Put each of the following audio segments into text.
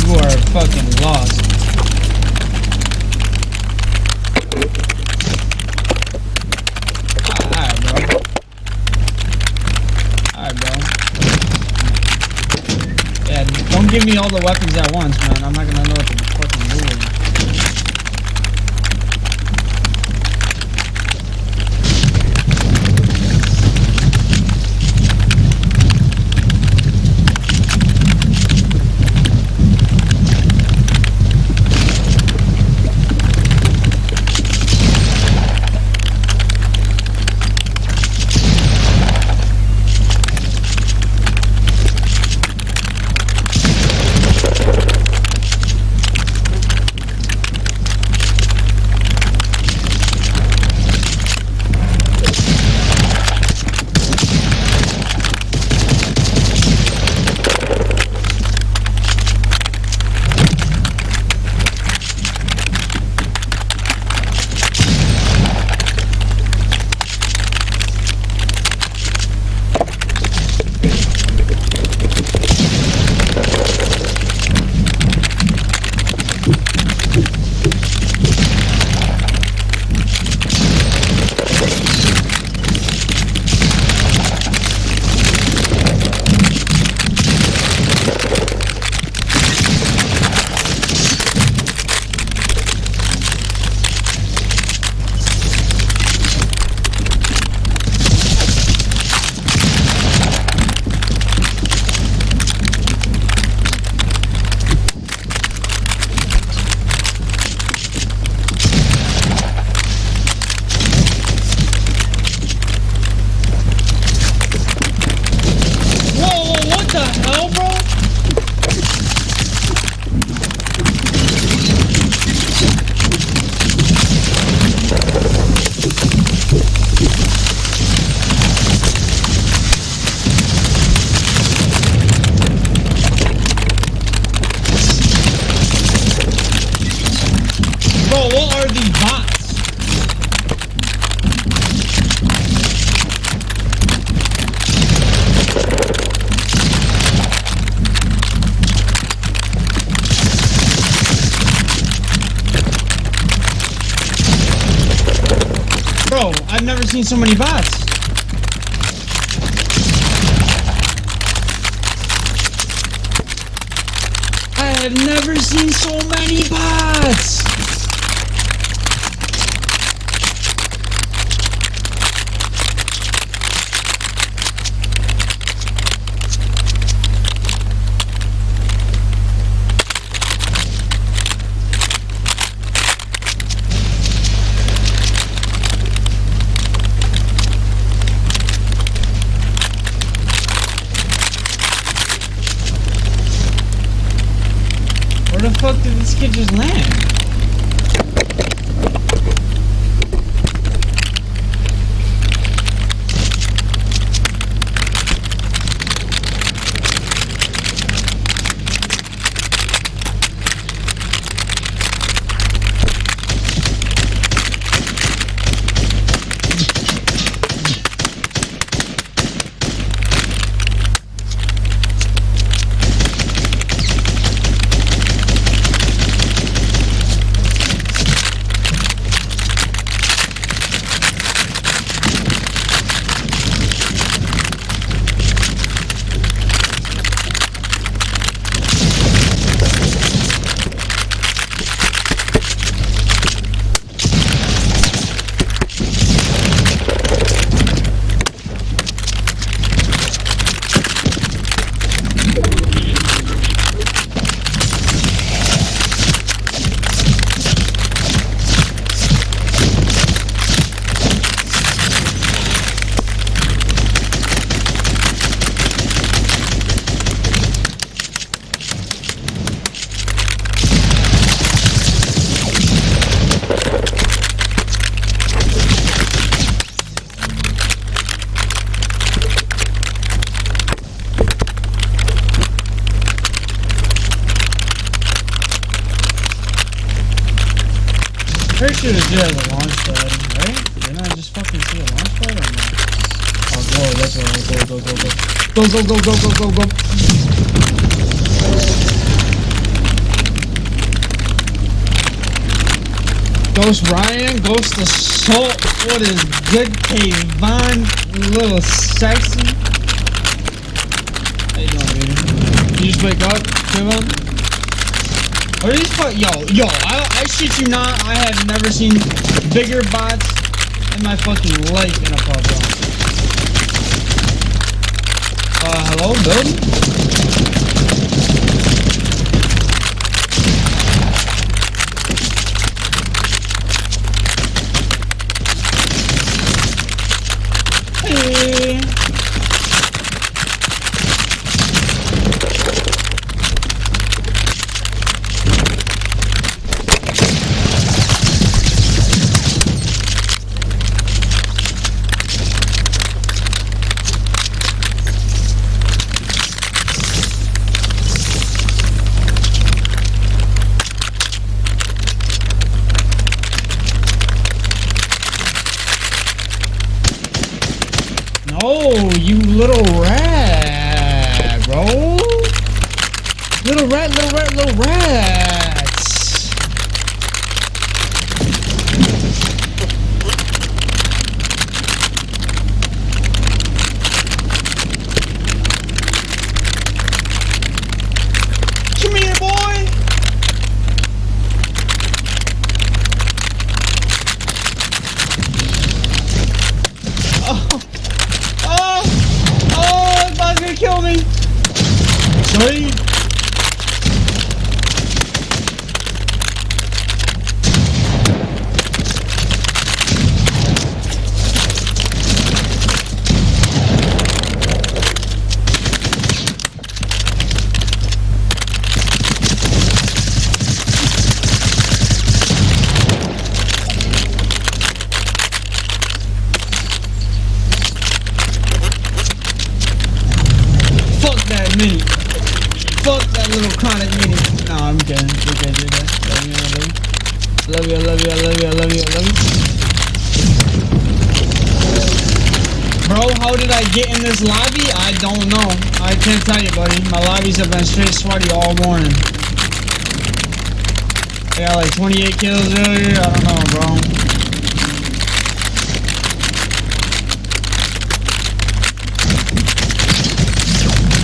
people are fucking lost. Alright, bro. Alright, bro. Yeah, don't give me all the weapons at once, man. I'm not gonna know what to fucking do with them. Bro, I've never seen so many bots. I have never seen so many bots. Where the fuck did this kid just land? Pretty sure this dude has a launch pad, right? Didn't I just fucking see a launch pad or no? Oh, go, that's right. Go, go, go, go. Go, go, go, go, go, go, go. Ghost Ryan, Ghost Assault, what is good, Kayvon, little sexy. How you doing, baby? You just wake up, Kayvon? What are these yo, I shit you not, I have never seen bigger bots in my fucking life in a pub, bro. Hello, building? Hey. Oh, you little rat, bro. Little rat, little rat, little rats. Come here, boy. Kill me! Sorry. That mini. Fuck that little chronic mini. No, I'm kidding. You can't do that. Love you, I love you, I love you, I love you, I love you, I love you. Bro, how did I get in this lobby? I don't know. I can't tell you, buddy. My lobbies have been straight sweaty all morning. I got like 28 kills earlier. I don't know, bro.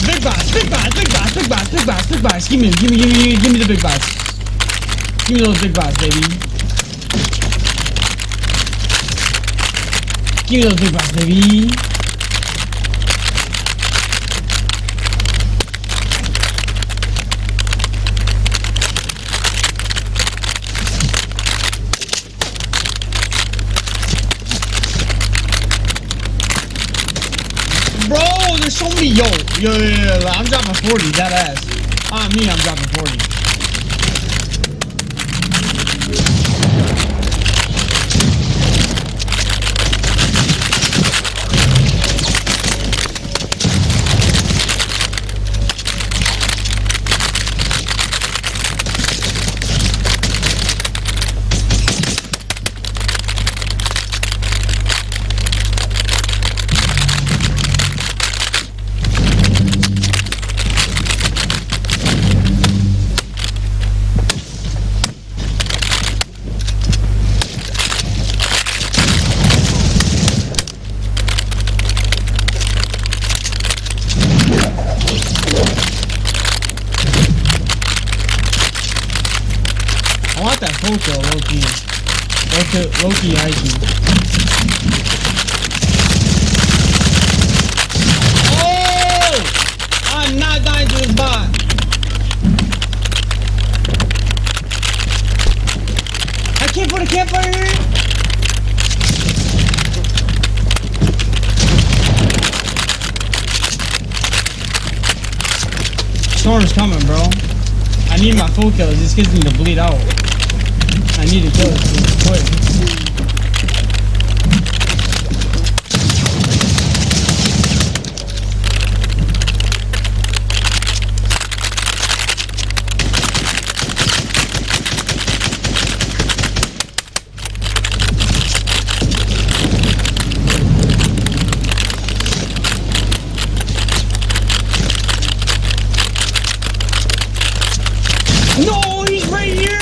Big box, big box, big box, big box, big box, big box. Give me the big box. Give me those big box, baby. Give me those big box, baby. Bro, there's so many. Yo, I'm dropping 40, that ass. Me, I'm dropping 40. I want that photo, low-key. Low-key IQ. Oh! I'm not dying to this bot. I can't put a campfire here? Storm's coming, bro. I need my full kills. These kids need to bleed out. I need to kill it quick. No, he's right here.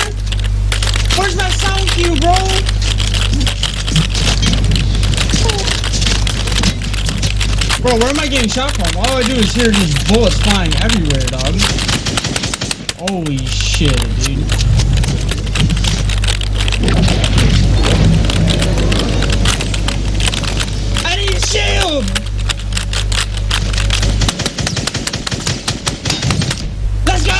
Where's my sound cue, bro? Bro, where am I getting shot from? All I do is hear just bullets flying everywhere, dog. Holy shit, dude. I need a shield! Let's go!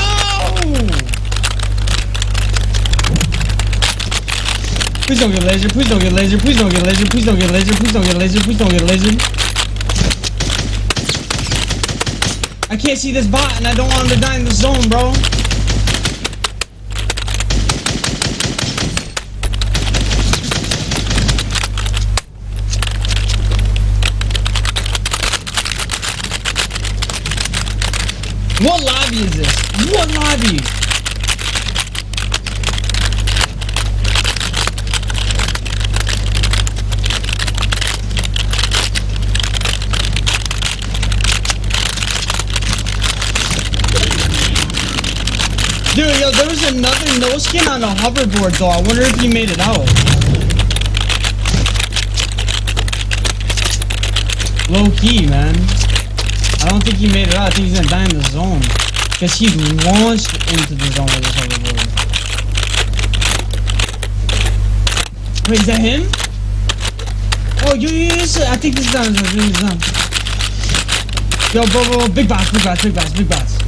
Please don't get laser, please don't get laser, please don't get laser, please don't get laser, please don't get laser, please don't get laser. I can't see this bot and I don't want him to die in the zone, bro. What lobby is this? What lobby? Dude, yo, there was another no skin on the hoverboard though. I wonder if he made it out. Low key, man. I don't think he made it out. I think he's gonna die in the zone. Because he launched into the zone with his hoverboard. Wait, is that him? Oh, I think this is done. This is done. Yo, bro, big box, big box, big box, big box.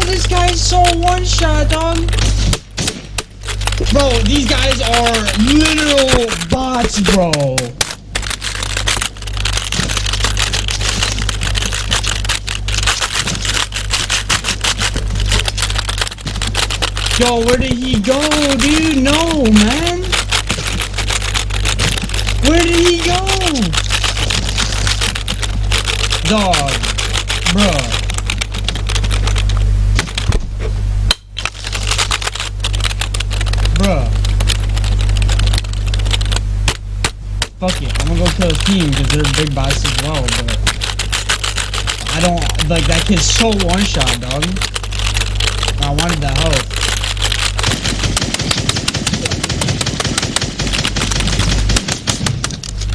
This guy's so one-shot, dog. Bro, these guys are literal bots, bro. Yo, where did he go, dude? No, man. Where did he go? Dog, bruh. Bruh. Fuck it, I'm gonna go kill his team because they're big bots as well, but I don't like that kid's so one shot, dog. I wanted that health.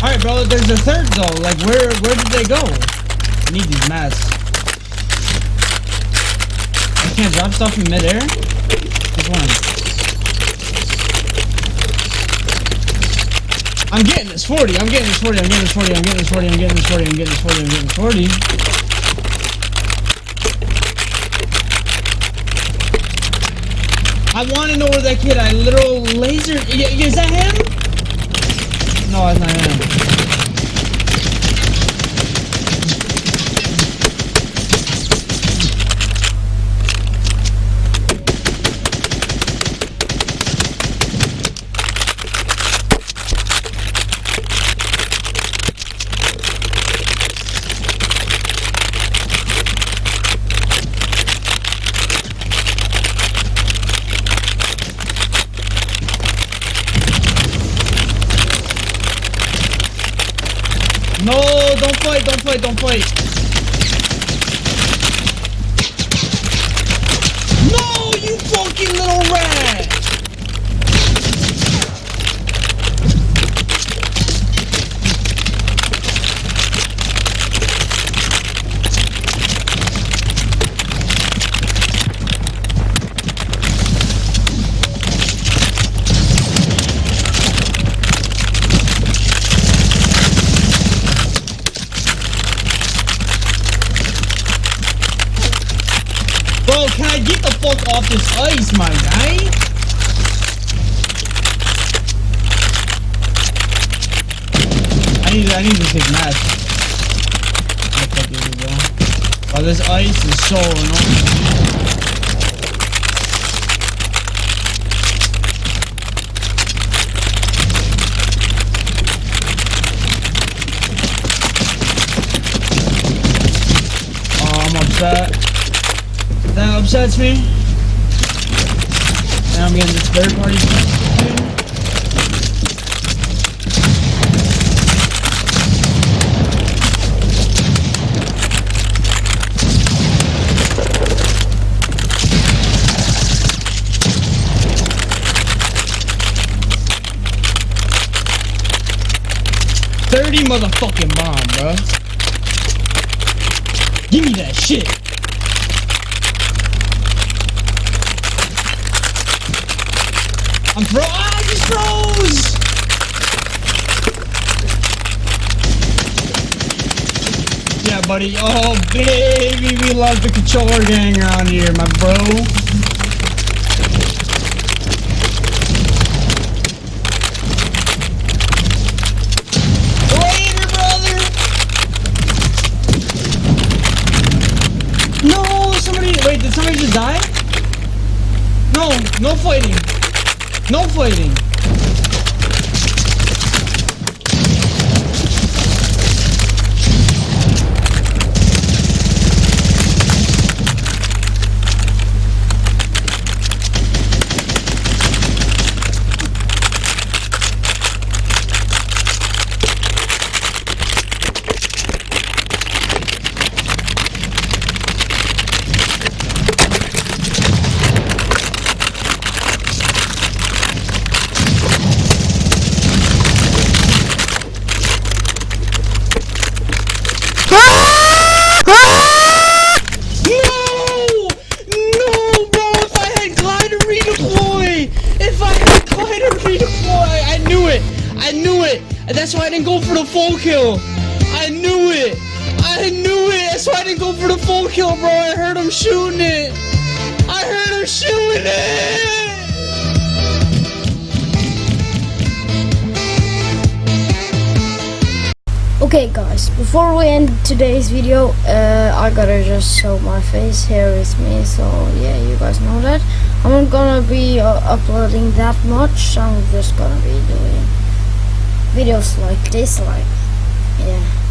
Alright, bro, there's a third though. Like where did they go? I need these mats. I can't drop stuff in midair? Which one? I'm getting this 40, I'm getting this 40, I'm getting this 40, I'm getting this 40, I'm getting this 40, I'm getting this 40, I'm getting this 40. I want to know where that kid, I literal laser, is that him? No, it's not him. No, don't fight, don't fight, don't fight. No, you fucking little rat. Bro, can I get the fuck off this ice, my guy? I need to take mats. Oh, this ice is so annoying. Oh, I'm upset. That upsets me. Now I'm getting this third party stuff. dirty motherfucking bomb, bro. Give me that shit. I just froze. Yeah, buddy. Oh, baby, we love the controller gang around here, my bro. Later, brother. No, somebody. Wait, did somebody just die? No, no fighting. No fighting. That's why I didn't go for the full kill. I knew it. I knew it. That's why I didn't go for the full kill, bro. I heard him shooting it. I heard him shooting it. Okay, guys. Before we end today's video, I gotta just show my face. Here is me. So yeah, you guys know that. I'm not gonna be uploading that much. I'm just gonna be doing videos like this, yeah.